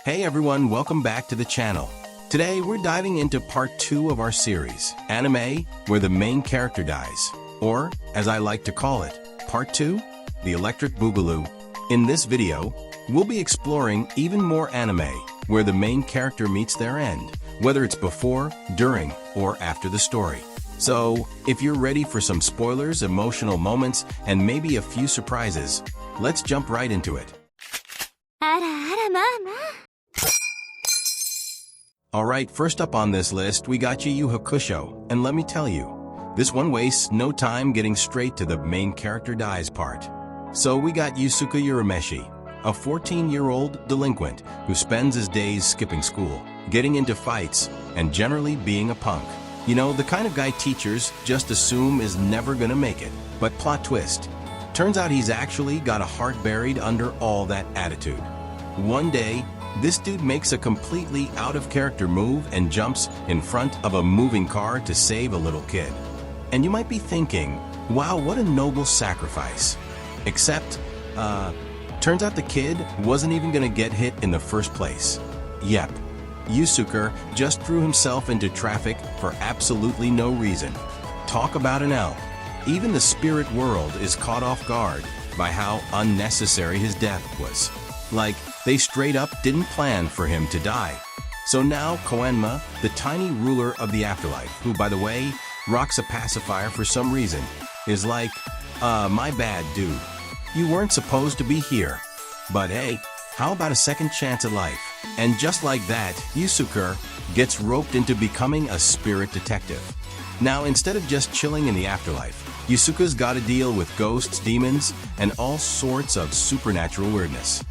Hey everyone, welcome back to the channel. Today we're diving into part 2 of our series, Anime, where the main character dies. Or, as I like to call it, part 2, the Electric Boogaloo. In this video, we'll be exploring even more anime, where the main character meets their end, whether it's before, during, or after the story. So, if you're ready for some spoilers, emotional moments, and maybe a few surprises, let's jump right into it. Alright, first up on this list, we got Yu Yu Hakusho, and let me tell you, this one wastes no time getting straight to the main character dies part. So we got Yusuke Urameshi, a 14-year-old delinquent who spends his days skipping school, getting into fights, and generally being a punk. You know, the kind of guy teachers just assume is never gonna make it. But plot twist, turns out he's actually got a heart buried under all that attitude. One day, this dude makes a completely out-of-character move and jumps in front of a moving car to save a little kid. And you might be thinking, wow, what a noble sacrifice. Except, turns out the kid wasn't even gonna get hit in the first place. Yep, Yusuke just threw himself into traffic for absolutely no reason. Talk about an L. Even the spirit world is caught off guard by how unnecessary his death was. Like, they straight up didn't plan for him to die. So now Koenma, the tiny ruler of the afterlife, who by the way, rocks a pacifier for some reason, is like, my bad dude. You weren't supposed to be here. But hey, how about a second chance at life? And just like that, Yusuke gets roped into becoming a spirit detective. Now, instead of just chilling in the afterlife, Yusuke's gotta deal with ghosts, demons, and all sorts of supernatural weirdness.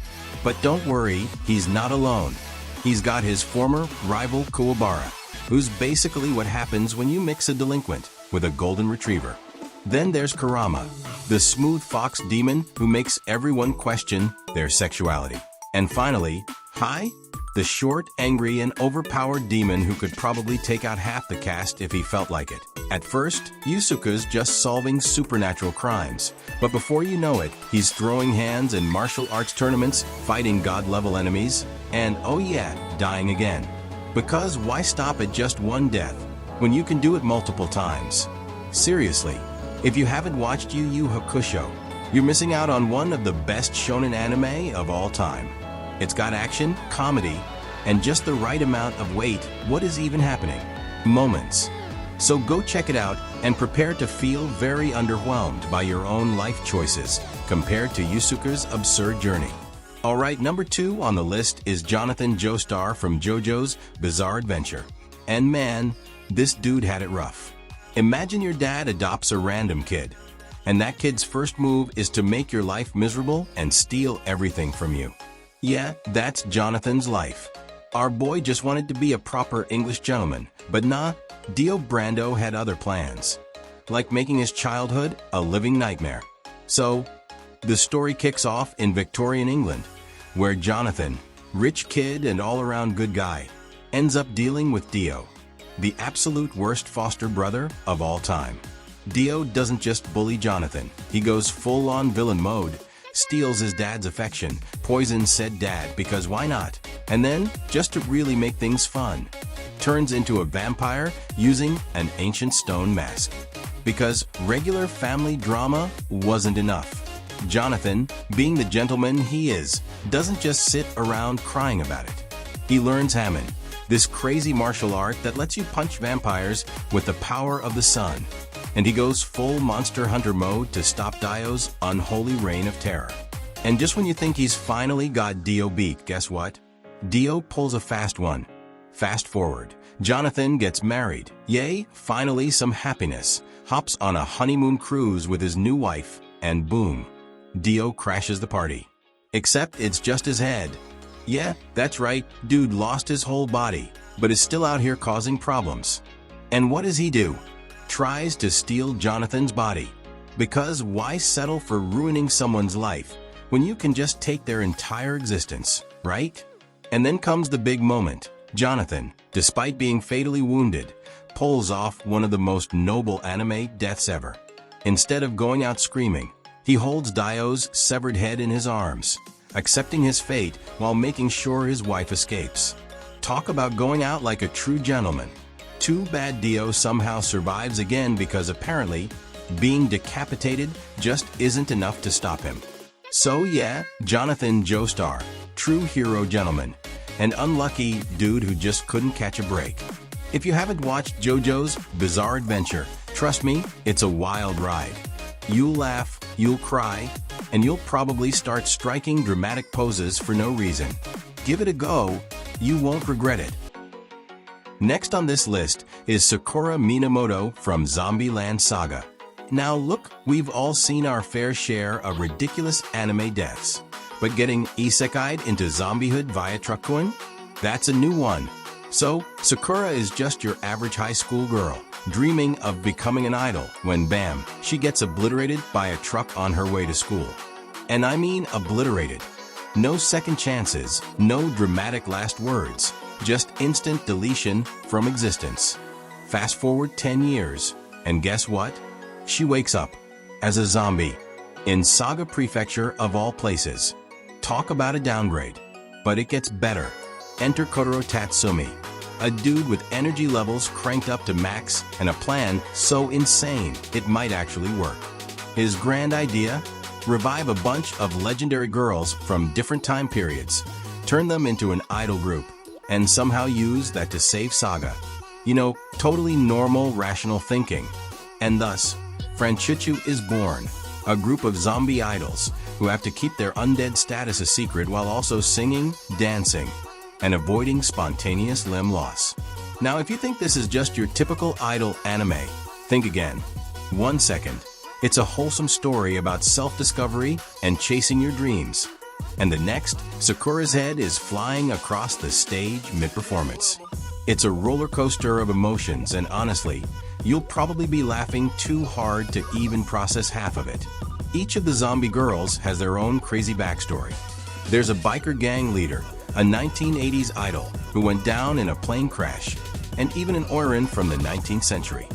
But don't worry, he's not alone. He's got his former rival Kuwabara, who's basically what happens when you mix a delinquent with a golden retriever. Then there's Kurama, the smooth fox demon who makes everyone question their sexuality. And finally, Hai, the short, angry, and overpowered demon who could probably take out half the cast if he felt like it. At first, Yusuke's just solving supernatural crimes, but before you know it, he's throwing hands in martial arts tournaments, fighting god-level enemies, and oh yeah, dying again. Because why stop at just one death, when you can do it multiple times? Seriously, if you haven't watched Yu Yu Hakusho, you're missing out on one of the best shonen anime of all time. It's got action, comedy, and just the right amount of wait, what is even happening? Moments. So go check it out and prepare to feel very underwhelmed by your own life choices compared to Yusuke's absurd journey. Alright, number 2 on the list is Jonathan Joestar from JoJo's Bizarre Adventure. And man, this dude had it rough. Imagine your dad adopts a random kid, and that kid's first move is to make your life miserable and steal everything from you. Yeah, that's Jonathan's life. Our boy just wanted to be a proper English gentleman, but nah, Dio Brando had other plans, like making his childhood a living nightmare. So, the story kicks off in Victorian England, where Jonathan, rich kid and all-around good guy, ends up dealing with Dio, the absolute worst foster brother of all time. Dio doesn't just bully Jonathan, he goes full-on villain mode, steals his dad's affection, poisons said dad because why not? And then, just to really make things fun, turns into a vampire using an ancient stone mask. Because regular family drama wasn't enough. Jonathan, being the gentleman he is, doesn't just sit around crying about it. He learns Hammon, this crazy martial art that lets you punch vampires with the power of the sun. And he goes full Monster Hunter mode to stop Dio's unholy reign of terror. And just when you think he's finally got Dio beat, guess what? Dio pulls a fast one. Fast forward. Jonathan gets married. Yay, finally some happiness. Hops on a honeymoon cruise with his new wife, and boom, Dio crashes the party. Except it's just his head. Yeah, that's right, dude lost his whole body, but is still out here causing problems. And what does he do? Tries to steal Jonathan's body. Because why settle for ruining someone's life when you can just take their entire existence, right? And then comes the big moment. Jonathan, despite being fatally wounded, pulls off one of the most noble anime deaths ever. Instead of going out screaming, he holds Dio's severed head in his arms, accepting his fate while making sure his wife escapes. Talk about going out like a true gentleman. Too bad Dio somehow survives again because apparently, being decapitated just isn't enough to stop him. So yeah, Jonathan Joestar, true hero gentleman, an unlucky dude who just couldn't catch a break. If you haven't watched JoJo's Bizarre Adventure, trust me, it's a wild ride. You'll laugh, you'll cry, and you'll probably start striking dramatic poses for no reason. Give it a go, you won't regret it. Next on this list is Sakura Minamoto from Zombieland Saga. Now look, we've all seen our fair share of ridiculous anime deaths, but getting isekai'd into zombiehood via Truckcoin? That's a new one. So, Sakura is just your average high school girl, dreaming of becoming an idol when bam, she gets obliterated by a truck on her way to school. And I mean obliterated. No second chances, no dramatic last words, just instant deletion from existence. Fast forward 10 years, and guess what? She wakes up as a zombie in Saga Prefecture of all places. Talk about a downgrade. But it gets better. Enter Kotaro Tatsumi, a dude with energy levels cranked up to max and a plan so insane it might actually work. His grand idea? Revive a bunch of legendary girls from different time periods, turn them into an idol group, and somehow use that to save Saga. You know, totally normal, rational thinking. And thus, Franchuchu is born, a group of zombie idols who have to keep their undead status a secret while also singing, dancing, and avoiding spontaneous limb loss. Now, if you think this is just your typical idol anime, think again. 1 second. It's a wholesome story about self-discovery and chasing your dreams. And the next, Sakura's head is flying across the stage mid-performance. It's a roller coaster of emotions, and honestly, you'll probably be laughing too hard to even process half of it. Each of the zombie girls has their own crazy backstory. There's a biker gang leader, a 1980s idol who went down in a plane crash, and even an Oiran from the 19th century.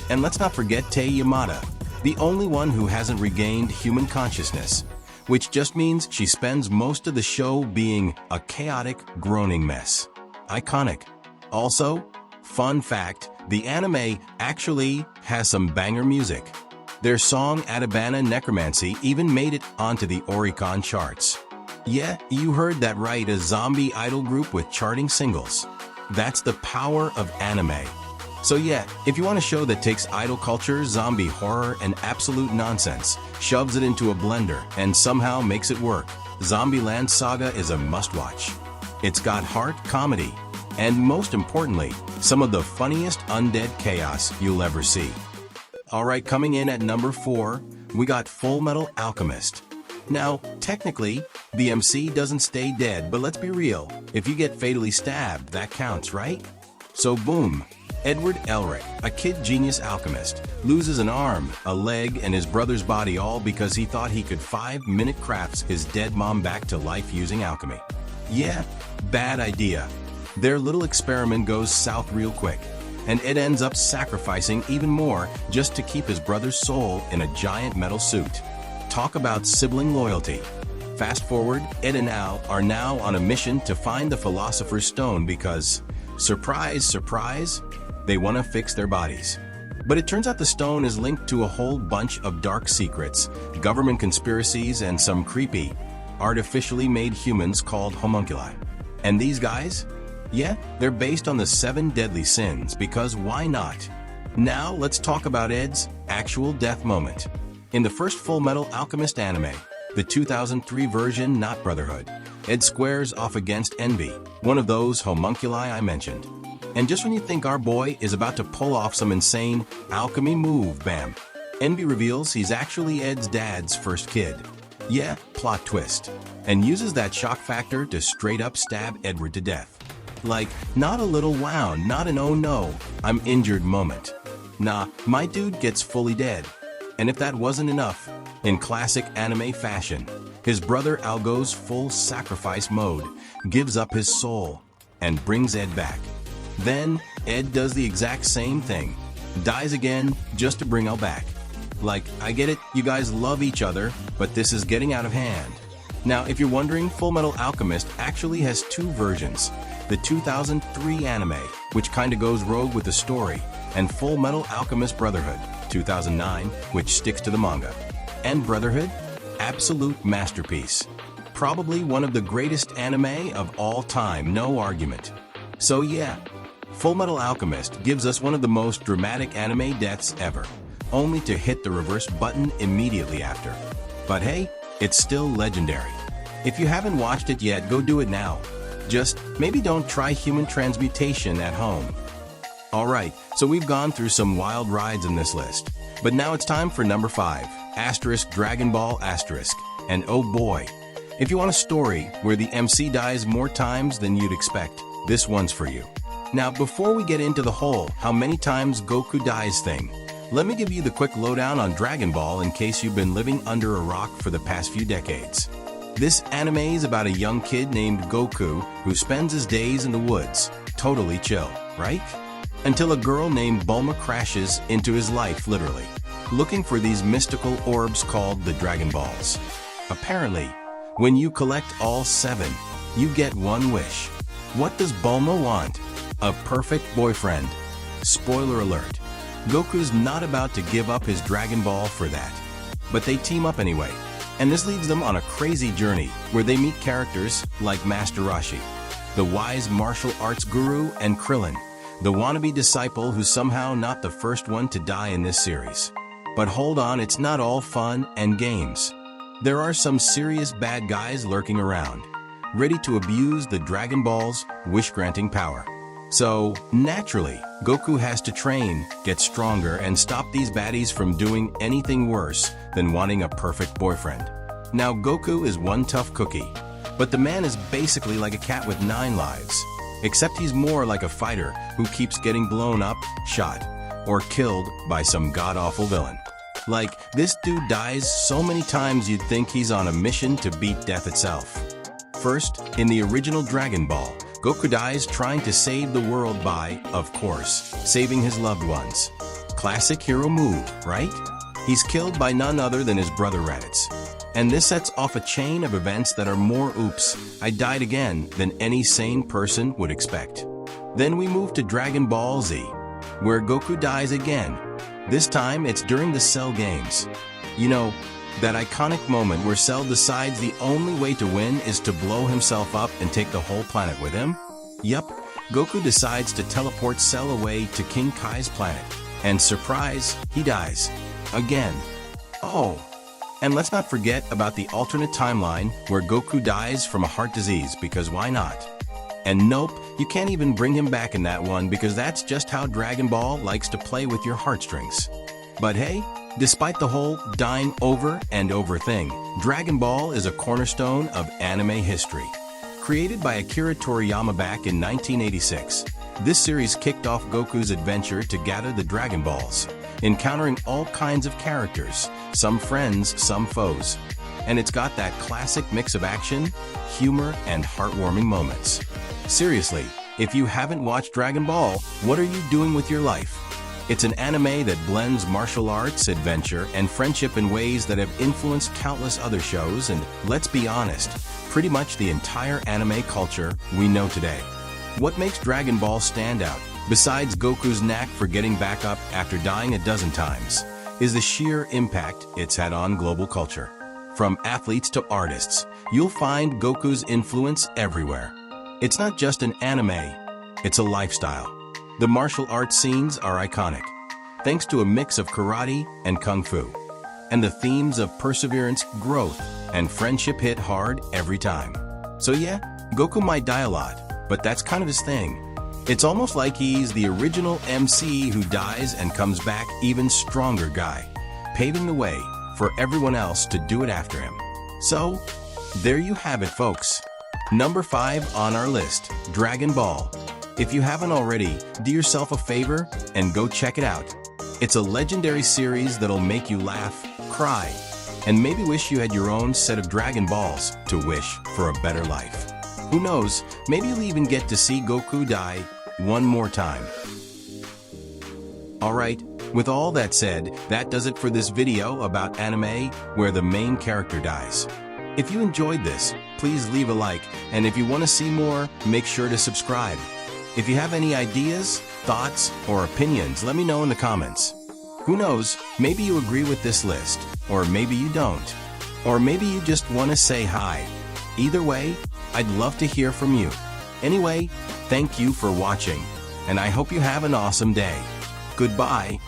And let's not forget Tei Yamada, the only one who hasn't regained human consciousness, which just means she spends most of the show being a chaotic, groaning mess. Iconic. Also, fun fact, the anime actually has some banger music. Their song Atabana Necromancy even made it onto the Oricon charts. Yeah, you heard that right, a zombie idol group with charting singles. That's the power of anime. So yeah, if you want a show that takes idol culture, zombie horror, and absolute nonsense, shoves it into a blender, and somehow makes it work, Zombieland Saga is a must-watch. It's got heart, comedy, and most importantly, some of the funniest undead chaos you'll ever see. Alright, coming in at number 4, we got Full Metal Alchemist. Now, technically, the MC doesn't stay dead, but let's be real, if you get fatally stabbed, that counts, right? So boom, Edward Elric, a kid genius alchemist, loses an arm, a leg, and his brother's body all because he thought he could 5-minute crafts his dead mom back to life using alchemy. Yeah, bad idea. Their little experiment goes south real quick, and Ed ends up sacrificing even more just to keep his brother's soul in a giant metal suit. Talk about sibling loyalty. Fast forward, Ed and Al are now on a mission to find the Philosopher's Stone because, surprise, surprise, they want to fix their bodies. But it turns out the stone is linked to a whole bunch of dark secrets, government conspiracies, and some creepy, artificially made humans called homunculi. And these guys? Yeah, they're based on the 7 deadly sins because why not? Now let's talk about Ed's actual death moment. In the first Full Metal Alchemist anime, the 2003 version, not Brotherhood, Ed squares off against Envy, one of those homunculi I mentioned. And just when you think our boy is about to pull off some insane alchemy move, bam, Envy reveals he's actually Ed's dad's first kid. Yeah, plot twist. And uses that shock factor to straight up stab Edward to death. Like, not a little wow, not an oh no, I'm injured moment. Nah, my dude gets fully dead. And if that wasn't enough, in classic anime fashion, his brother Al goes full sacrifice mode, gives up his soul, and brings Ed back. Then, Ed does the exact same thing, dies again just to bring Al back. Like, I get it, you guys love each other, but this is getting out of hand. Now, if you're wondering, Fullmetal Alchemist actually has two versions. The 2003 anime, which kinda goes rogue with the story, and Fullmetal Alchemist Brotherhood, 2009, which sticks to the manga. And Brotherhood? Absolute masterpiece. Probably one of the greatest anime of all time, no argument. So yeah, Fullmetal Alchemist gives us one of the most dramatic anime deaths ever, only to hit the reverse button immediately after. But hey, it's still legendary. If you haven't watched it yet, go do it now. Just maybe don't try human transmutation at home. Alright, so we've gone through some wild rides in this list. But now it's time for number 5, Dragon Ball *. And oh boy, if you want a story where the MC dies more times than you'd expect, this one's for you. Now, before we get into the whole how many times Goku dies thing, let me give you the quick lowdown on Dragon Ball in case you've been living under a rock for the past few decades. This anime is about a young kid named Goku who spends his days in the woods, totally chill, right? Until a girl named Bulma crashes into his life literally, looking for these mystical orbs called the Dragon Balls. Apparently, when you collect all 7, you get one wish. What does Bulma want? A perfect boyfriend. Spoiler alert, Goku's not about to give up his Dragon Ball for that. But they team up anyway, and this leads them on a crazy journey where they meet characters like Master Roshi, the wise martial arts guru, and Krillin, the wannabe disciple who's somehow not the first one to die in this series. But hold on, it's not all fun and games. There are some serious bad guys lurking around, ready to abuse the Dragon Ball's wish-granting power. So, naturally, Goku has to train, get stronger, and stop these baddies from doing anything worse than wanting a perfect boyfriend. Now, Goku is one tough cookie, but the man is basically like a cat with 9 lives, except he's more like a fighter who keeps getting blown up, shot, or killed by some god-awful villain. Like, this dude dies so many times you'd think he's on a mission to beat death itself. First, in the original Dragon Ball, Goku dies trying to save the world by, of course, saving his loved ones. Classic hero move, right? He's killed by none other than his brother Raditz. And this sets off a chain of events that are more oops, I died again than any sane person would expect. Then we move to Dragon Ball Z, where Goku dies again. This time it's during the Cell Games. You know, that iconic moment where Cell decides the only way to win is to blow himself up and take the whole planet with him? Yup, Goku decides to teleport Cell away to King Kai's planet. And surprise, he dies. Again. Oh. And let's not forget about the alternate timeline where Goku dies from a heart disease, because why not? And nope, you can't even bring him back in that one because that's just how Dragon Ball likes to play with your heartstrings. But hey, despite the whole dying over and over thing, Dragon Ball is a cornerstone of anime history. Created by Akira Toriyama back in 1986, this series kicked off Goku's adventure to gather the Dragon Balls, encountering all kinds of characters, some friends, some foes. And it's got that classic mix of action, humor, and heartwarming moments. Seriously, if you haven't watched Dragon Ball, what are you doing with your life? It's an anime that blends martial arts, adventure, and friendship in ways that have influenced countless other shows and, let's be honest, pretty much the entire anime culture we know today. What makes Dragon Ball stand out, besides Goku's knack for getting back up after dying a dozen times, is the sheer impact it's had on global culture. From athletes to artists, you'll find Goku's influence everywhere. It's not just an anime, it's a lifestyle. The martial arts scenes are iconic, thanks to a mix of karate and kung fu. And the themes of perseverance, growth, and friendship hit hard every time. So yeah, Goku might die a lot, but that's kind of his thing. It's almost like he's the original MC who dies and comes back even stronger guy, paving the way for everyone else to do it after him. So, there you have it, folks. Number 5 on our list, Dragon Ball. If you haven't already, do yourself a favor and go check it out. It's a legendary series that'll make you laugh, cry, and maybe wish you had your own set of Dragon Balls to wish for a better life. Who knows, maybe you'll even get to see Goku die one more time. Alright, with all that said, that does it for this video about anime where the main character dies. If you enjoyed this, please leave a like, and if you want to see more, make sure to subscribe. If you have any ideas, thoughts, or opinions, let me know in the comments. Who knows, maybe you agree with this list, or maybe you don't. Or maybe you just want to say hi. Either way, I'd love to hear from you. Anyway, thank you for watching, and I hope you have an awesome day. Goodbye.